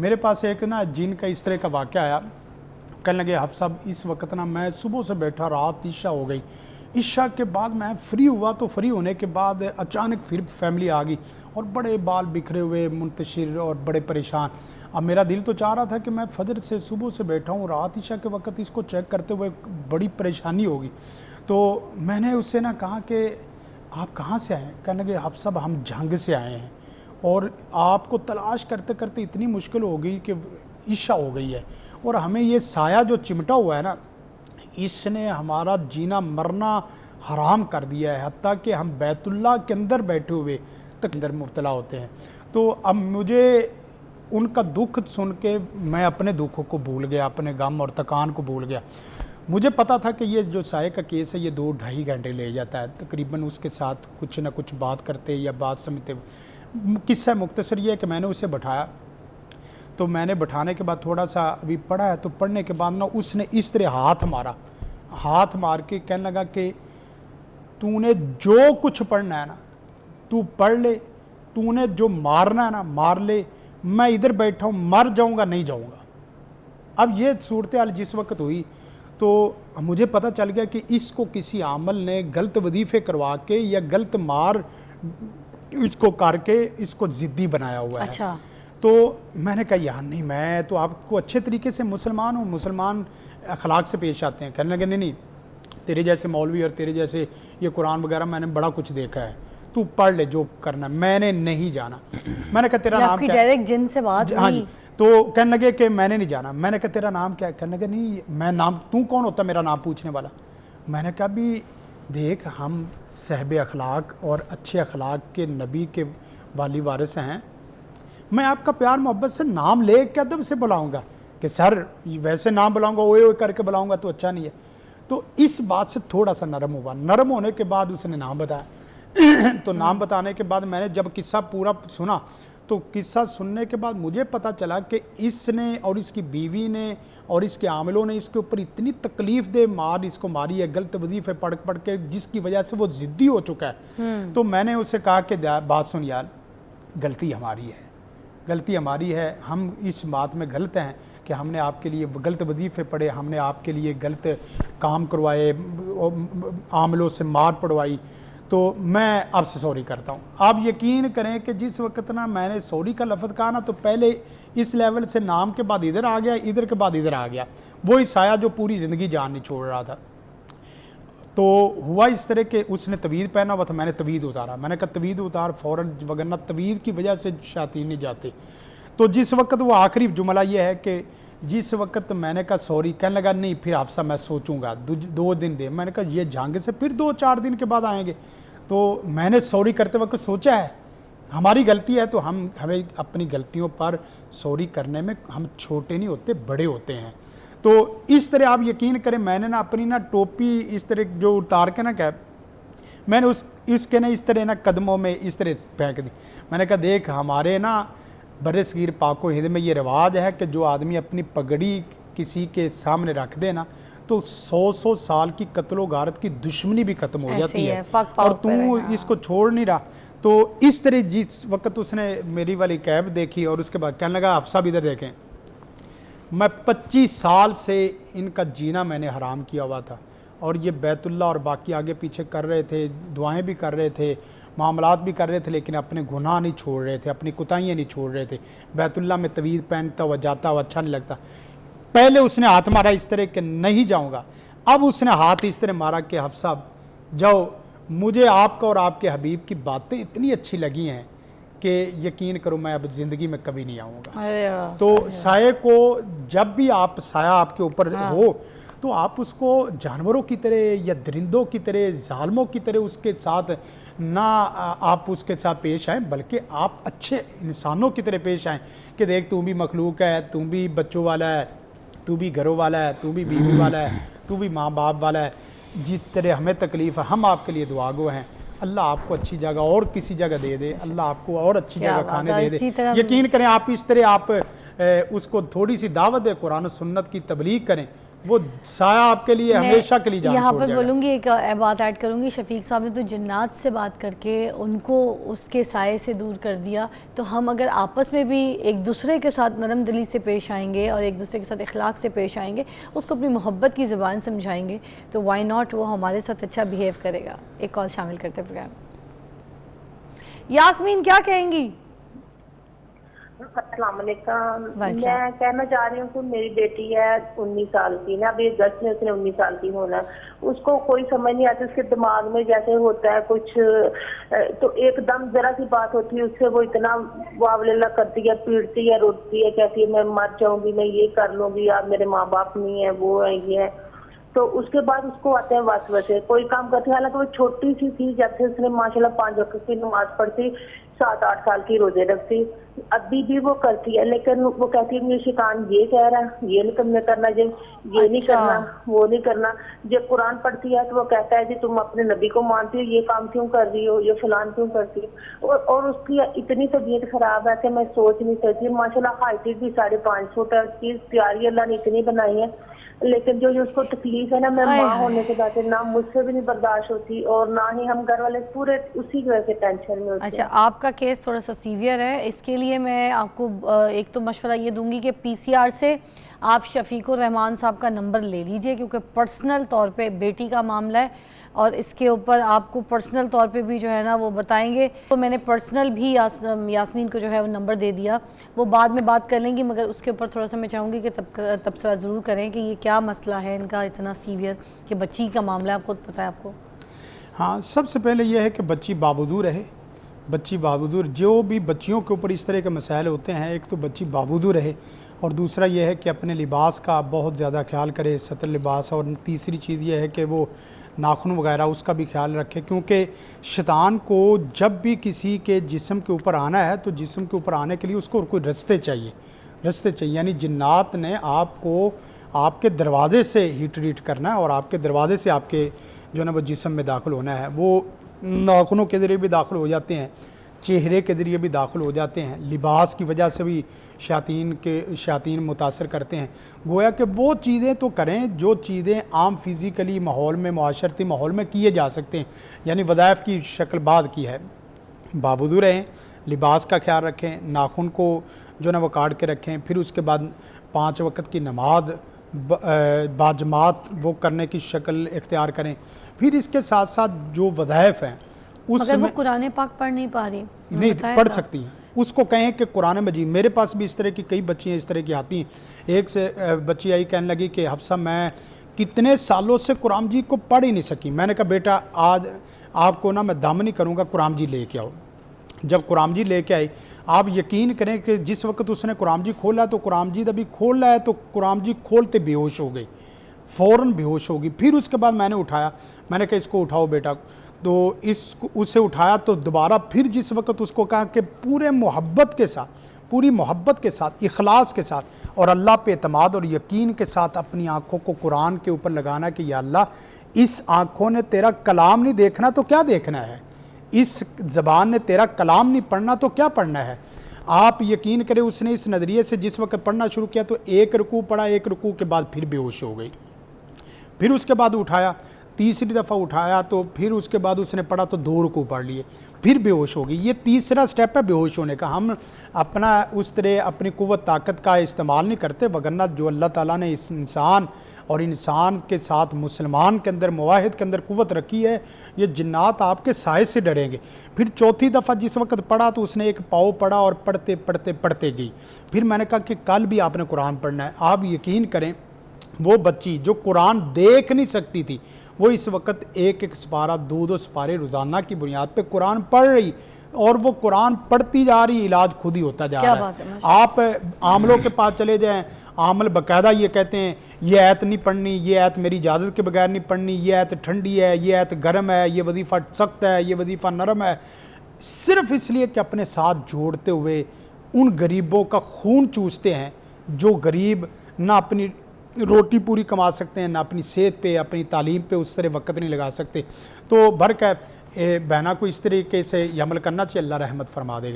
میرے پاس ایک نا جن کا اس طرح کا واقعہ آیا. کہنے لگے حافظ صاحب اس وقت نا میں صبح سے بیٹھا, رات عشاء ہو گئی, عشاء کے بعد میں فری ہوا تو فری ہونے کے بعد اچانک پھر فیملی آ گئی اور بڑے بال بکھرے ہوئے منتشر اور بڑے پریشان. اب میرا دل تو چاہ رہا تھا کہ میں فجر سے صبح سے بیٹھا ہوں, رات عشاء کے وقت اس کو چیک کرتے ہوئے بڑی پریشانی ہوگی. تو میں نے اس سے نا کہا کہ آپ کہاں سے آئے ہیں؟ کہنے لگے حافظ صاحب ہم جھنگ سے آئے ہیں اور آپ کو تلاش کرتے کرتے اتنی مشکل ہو گئی کہ عشاء ہو گئی ہے اور ہمیں یہ سایہ جو چمٹا ہوا ہے نا اس نے ہمارا جینا مرنا حرام کر دیا ہے, حتیٰ کہ ہم بیت اللہ کے اندر بیٹھے ہوئے تک اندر مبتلا ہوتے ہیں. تو اب مجھے ان کا دکھ سن کے میں اپنے دکھوں کو بھول گیا, اپنے غم اور تکان کو بھول گیا. مجھے پتا تھا کہ یہ جو سائے کا کیس ہے یہ 2-2.5 گھنٹے لے جاتا ہے تقریباً. اس کے ساتھ کچھ نہ کچھ بات کرتے یا بات سمجھتے. قصہ مختصر یہ ہے کہ میں نے اسے بٹھایا, تو میں نے بٹھانے کے بعد تھوڑا سا ابھی پڑھا ہے, تو پڑھنے کے بعد نا اس نے اس طرح ہاتھ مار کے کہنے لگا کہ تو نے جو کچھ پڑھنا ہے نا تو پڑھ لے, تو نے جو مارنا ہے نا مار لے, میں ادھر بیٹھا ہوں, مر جاؤں گا نہیں جاؤں گا. اب یہ صورتحال جس وقت ہوئی تو مجھے پتہ چل گیا کہ اس کو کسی عامل نے غلط وظیفے کروا کے یا غلط مار اس کو کر کے اس کو ضدی بنایا ہوا ہے. اچھا. تو میں نے کہا یار نہیں, میں تو آپ کو اچھے طریقے سے مسلمان ہوں, مسلمان اخلاق سے پیش آتے ہیں. کہنے لگے نہیں تیرے جیسے مولوی اور تیرے جیسے یہ قرآن وغیرہ میں نے بڑا کچھ دیکھا ہے, تو پڑھ لے جو کرنا. میں نے نہیں جانا. میں نے کہا تیرا نام کیا ہے؟ ڈائریکٹ جن سے بات ہوئی. تو کہنے لگے کہ میں نے نہیں جانا. میں نے کہا تیرا نام کیا ہے؟ کہنے لگے نہیں میں نام, تو کون ہوتا میرا نام پوچھنے والا؟ میں نے کہا بھی دیکھ ہم صاحب اخلاق اور اچھے اخلاق کے نبی کے والی وارث ہیں, میں آپ کا پیار محبت سے نام لے کے ادب سے بلاؤں گا کہ سر ویسے نام بلاؤں گا اوئے اوئے کر کے بلاؤں گا تو اچھا نہیں ہے. تو اس بات سے تھوڑا سا نرم ہوا. نرم ہونے کے بعد اس نے نام بتایا. تو نام بتانے کے بعد میں نے جب قصہ پورا سنا تو قصہ سننے کے بعد مجھے پتا چلا کہ اس نے اور اس کی بیوی نے اور اس کے عاملوں نے اس کے اوپر اتنی تکلیف دہ مار اس کو ماری ہے غلط وظیفے پڑھ کے, جس کی وجہ سے وہ ضدی ہو چکا ہے. تو میں نے اسے کہا کہ بات سن یار, غلطی ہماری ہے, ہم اس بات میں غلط ہیں کہ ہم نے آپ کے لیے غلط وظیفے پڑھے, ہم نے آپ کے لیے غلط کام کروائے, عاملوں سے مار پڑوائی. تو میں آپ سے سوری کرتا ہوں. آپ یقین کریں کہ جس وقت نا میں نے سوری کا لفظ کہا نا تو پہلے اس لیول سے نام کے بعد ادھر آ گیا, ادھر کے بعد ادھر آ گیا. وہی سایہ جو پوری زندگی جان نہیں چھوڑ رہا تھا. تو ہوا اس طرح کہ اس نے توید پہنا ہوا تھا, میں نے توید اتارا. میں نے کہا توید اتار فوراً, وگرنہ توید کی وجہ سے شیاطین نہیں جاتے. تو جس وقت وہ آخری جملہ یہ ہے کہ جس وقت میں نے کہا سوری, کہنے لگا نہیں پھر حافظ میں سوچوں گا 2 دن دے. میں نے کہا یہ جھنگ سے پھر 2-4 دن کے بعد آئیں گے. تو میں نے سوری کرتے وقت سوچا ہے ہماری غلطی ہے, تو ہمیں اپنی غلطیوں پر سوری کرنے میں ہم چھوٹے نہیں ہوتے, بڑے ہوتے ہیں. تو اس طرح آپ یقین کریں میں نے نا اپنی نا ٹوپی اس طرح جو اتار کے نا کیا میں نے اس کے نا اس طرح نا قدموں میں اس طرح پھینک دی. میں نے کہا دیکھ ہمارے نا بر صغیر پاک و ہند میں یہ رواج ہے کہ جو آدمی اپنی پگڑی کسی کے سامنے رکھ دے نا تو 100 سال کی قتل و غارت کی دشمنی بھی ختم ہو جاتی ہے, اور تو اس کو چھوڑ نہیں رہا. تو اس طرح جس وقت اس نے میری والی کیب دیکھی اور اس کے بعد کہنے لگا حافظ صاحب ادھر دیکھیں, میں 25 سال سے ان کا جینا میں نے حرام کیا ہوا تھا, اور یہ بیت اللہ اور باقی آگے پیچھے کر رہے تھے, دعائیں بھی کر رہے تھے, معاملات بھی کر رہے تھے, لیکن اپنے گناہ نہیں چھوڑ رہے تھے, اپنی کوتاہیاں نہیں چھوڑ رہے تھے. بیت اللہ میں طویل پہنتا ہوا جاتا ہوا اچھا نہیں لگتا. پہلے اس نے ہاتھ مارا اس طرح کہ نہیں جاؤں گا, اب اس نے ہاتھ اس طرح مارا کہ حافظ صاحب جاؤ, مجھے آپ کا اور آپ کے حبیب کی باتیں اتنی اچھی لگی ہیں کہ یقین کرو میں اب زندگی میں کبھی نہیں آؤں گا. تو سائے کو جب بھی آپ سایہ آپ کے اوپر ہو تو آپ اس کو جانوروں کی طرح یا درندوں کی طرح ظالموں کی طرح اس کے ساتھ نہ آپ اس کے ساتھ پیش آئیں, بلکہ آپ اچھے انسانوں کی طرح پیش آئیں کہ دیکھ تو بھی مخلوق ہے, تو بھی بچوں والا ہے, تو بھی گھروں والا ہے, تو بھی بیوی والا ہے, تو بھی ماں باپ والا ہے. جس طرح ہمیں تکلیف ہے ہم آپ کے لیے دعا گو ہیں. اللہ آپ کو اچھی جگہ اور کسی جگہ دے دے, اللہ آپ کو اور اچھی جگہ کھانے دے دے. یقین کریں آپ اس طرح آپ اس کو تھوڑی سی دعوت دے, قرآن و سنت کی تبلیغ کریں, وہ سایہ آپ کے لیے ہمیشہ کے لیے جان یہاں چھوڑ پر جائے گا۔ بولوں گی ایک بات ایڈ کروں گی، شفیق صاحب نے تو جنات سے بات کر کے ان کو اس کے سائے سے دور کر دیا، تو ہم اگر آپس میں بھی ایک دوسرے کے ساتھ نرم دلی سے پیش آئیں گے اور ایک دوسرے کے ساتھ اخلاق سے پیش آئیں گے، اس کو اپنی محبت کی زبان سمجھائیں گے، تو وائی ناٹ وہ ہمارے ساتھ اچھا بیہیو کرے گا۔ ایک کال شامل کرتے پروگرام۔ یاسمین کیا کہیں گی؟ السلام علیکم۔ وعلیکم میں کہنا چاہ رہی ہوں کہ میری بیٹی ہے 19 سال کی نا، ابھی اگست میں اس نے 19 سال کی ہونا ہے۔ اس کو کوئی سمجھ نہیں آتی، اس کے دماغ میں جیسے ہوتا ہے کچھ، تو ایک دم ذرا سی بات ہوتی ہے اس سے وہ اتنا واوللا کرتی ہے، پیٹتی ہے، روتی ہے، کہتی ہے میں مر جاؤں گی، میں یہ کر لوں گی، آپ میرے ماں باپ نہیں ہے، وہ ہے یہ ہے۔ تو اس کے بعد اس کو آتے ہیں وسوسے، کوئی کام کرتی ہے، حالانکہ وہ چھوٹی سی تھی جب سے اس نے ماشاءاللہ 5 وقت کی نماز پڑھتی، 7-8 سال کی روزے رکھتی، ابھی بھی وہ کرتی ہے، لیکن وہ کہتی ہے یہ شیطان یہ کہہ رہا ہے، یہ نہیں تم نے کرنا، یہ نہیں کرنا، وہ نہیں کرنا۔ جب قرآن پڑھتی ہے تو وہ کہتا ہے جی تم اپنے نبی کو مانتی ہو، یہ کام کیوں کر رہی ہو، یہ فلان کیوں کرتی ہو، اور اس کی اتنی طبیعت خراب ہے کہ میں سوچ نہیں سکتی۔ ماشاءاللہ ہائٹ بھی 5.5 فٹ ہے، اس کی پیاری اللہ نے اتنی بنائی ہے، لیکن جو اس کو تکلیف ہے نا، میں ماں ہونے کے بعد نہ مجھ سے بھی نہیں برداشت ہوتی، اور نہ ہی ہم گھر والے پورے اسی کی وجہ سے ٹینشن میں ہوتے ہیں۔ اچھا، آپ کا کیس تھوڑا سا سیویئر ہے، اس کے لیے میں آپ کو ایک تو مشورہ یہ دوں گی کہ پی سی آر سے آپ شفیق الرحمان صاحب کا نمبر لے لیجئے، کیونکہ پرسنل طور پہ بیٹی کا معاملہ ہے اور اس کے اوپر آپ کو پرسنل طور پہ بھی جو ہے نا وہ بتائیں گے۔ تو میں نے پرسنل بھی یاسمین کو جو ہے وہ نمبر دے دیا، وہ بعد میں بات کر لیں گی، مگر اس کے اوپر تھوڑا سا میں چاہوں گی کہ تبصرہ ضرور کریں کہ یہ کیا مسئلہ ہے ان کا اتنا سیویئر کہ بچی کا معاملہ ہے، آپ خود پتہ ہے آپ کو۔ ہاں، سب سے پہلے یہ ہے کہ بچی بابودو رہے، بچی بابودو، جو بھی بچیوں کے اوپر اس طرح کے مسائل ہوتے ہیں، ایک تو بچی بابودو رہے، اور دوسرا یہ ہے کہ اپنے لباس کا بہت زیادہ خیال کرے، سطر لباس، اور تیسری چیز یہ ہے کہ وہ ناخن وغیرہ اس کا بھی خیال رکھے، کیونکہ شیطان کو جب بھی کسی کے جسم کے اوپر آنا ہے تو جسم کے اوپر آنے کے لیے اس کو کوئی رستے چاہیے، یعنی جنات نے آپ کو آپ کے دروازے سے ہی ٹریٹ کرنا ہے، اور آپ کے دروازے سے آپ کے جو ہے نا وہ جسم میں داخل ہونا ہے۔ وہ ناخنوں کے ذریعے بھی داخل ہو جاتے ہیں، چہرے کے ذریعے بھی داخل ہو جاتے ہیں، لباس کی وجہ سے بھی شیاطین متاثر کرتے ہیں۔ گویا کہ وہ چیزیں تو کریں جو چیزیں عام فزیکلی ماحول میں، معاشرتی ماحول میں کیے جا سکتے ہیں، یعنی وظائف کی شکل بعد کی ہے۔ بابودو رہیں، لباس کا خیال رکھیں، ناخن کو جو نا وہ کاٹ کے رکھیں، پھر اس کے بعد 5 وقت کی نماز باجماعت وہ کرنے کی شکل اختیار کریں۔ پھر اس کے ساتھ ساتھ جو وظائف ہیں اس مگر وہ میں قرآن پاک پڑھ نہیں پا رہی، نہیں پڑھ سکتی ہیں، اس کو کہیں کہ قرآن مجید، میرے پاس بھی اس طرح کی کئی بچیاں اس طرح کی آتی ہیں۔ ایک سے بچی آئی کہنے لگی کہ حفصہ میں کتنے سالوں سے قرآن مجید کو پڑھ ہی نہیں سکی۔ میں نے کہا بیٹا آج آپ کو نا میں دامنی کروں گا، قرآن مجید لے کے آؤ۔ جب قرآن مجید لے کے آئی، آپ یقین کریں کہ جس وقت اس نے قرآن مجید کھولا تو قرآن مجید ابھی کھول رہا ہے تو قرآن مجید کھولتے بے ہوش ہو گئی، فوراً بے ہوش ہو گئی۔ پھر اس کے بعد میں نے اٹھایا، میں نے کہا اس کو اٹھاؤ بیٹا، تو اسے اٹھایا تو دوبارہ پھر جس وقت اس کو کہا کہ پورے محبت کے ساتھ، پوری محبت کے ساتھ، اخلاص کے ساتھ اور اللہ پہ اعتماد اور یقین کے ساتھ اپنی آنکھوں کو قرآن کے اوپر لگانا کہ یا اللہ اس آنکھوں نے تیرا کلام نہیں دیکھنا تو کیا دیکھنا ہے، اس زبان نے تیرا کلام نہیں پڑھنا تو کیا پڑھنا ہے۔ آپ یقین کریں اس نے اس نظریے سے جس وقت پڑھنا شروع کیا تو ایک رکوع پڑھا، ایک رکوع کے بعد پھر بے ہوش ہو گئی۔ پھر اس کے بعد اٹھایا، تیسری دفعہ اٹھایا تو پھر اس کے بعد اس نے پڑھا تو 2 رکوع پڑھ لیے، پھر بے ہوش ہو گئی۔ یہ تیسرا سٹیپ ہے بے ہوش ہونے کا۔ ہم اپنا اس طرح اپنی قوت طاقت کا استعمال نہیں کرتے، وگرنہ جو اللہ تعالیٰ نے اس انسان اور انسان کے ساتھ مسلمان کے اندر مواحد کے اندر قوت رکھی ہے، یہ جنات آپ کے سائے سے ڈریں گے۔ پھر چوتھی دفعہ جس وقت پڑھا تو اس نے ایک پاؤ پڑھا اور پڑھتے گئی۔ پھر میں نے کہا کہ کل بھی آپ نے قرآن پڑھنا ہے۔ آپ یقین کریں وہ بچی جو قرآن دیکھ نہیں سکتی تھی وہ اس وقت 1 سپارہ 2 سپارے روزانہ کی بنیاد پہ قرآن پڑھ رہی، اور وہ قرآن پڑھتی جا رہی، علاج خود ہی ہوتا جا رہا ہے۔ آپ عاملوں کے پاس چلے جائیں، عامل باقاعدہ یہ کہتے ہیں یہ آیت نہیں پڑھنی، یہ آیت میری اجازت کے بغیر نہیں پڑھنی، یہ آیت ٹھنڈی ہے، یہ آیت گرم ہے، یہ وظیفہ سخت ہے، یہ وظیفہ نرم ہے، صرف اس لیے کہ اپنے ساتھ جوڑتے ہوئے ان غریبوں کا خون چوستے ہیں جو غریب نہ اپنی روٹی پوری کما سکتے ہیں، نہ اپنی صحت پہ، اپنی تعلیم پہ اس طرح وقت نہیں لگا سکتے۔ تو برکہ بہنا کو اس طریقے سے یہ عمل کرنا چاہیے، اللہ رحمت فرما دے گا۔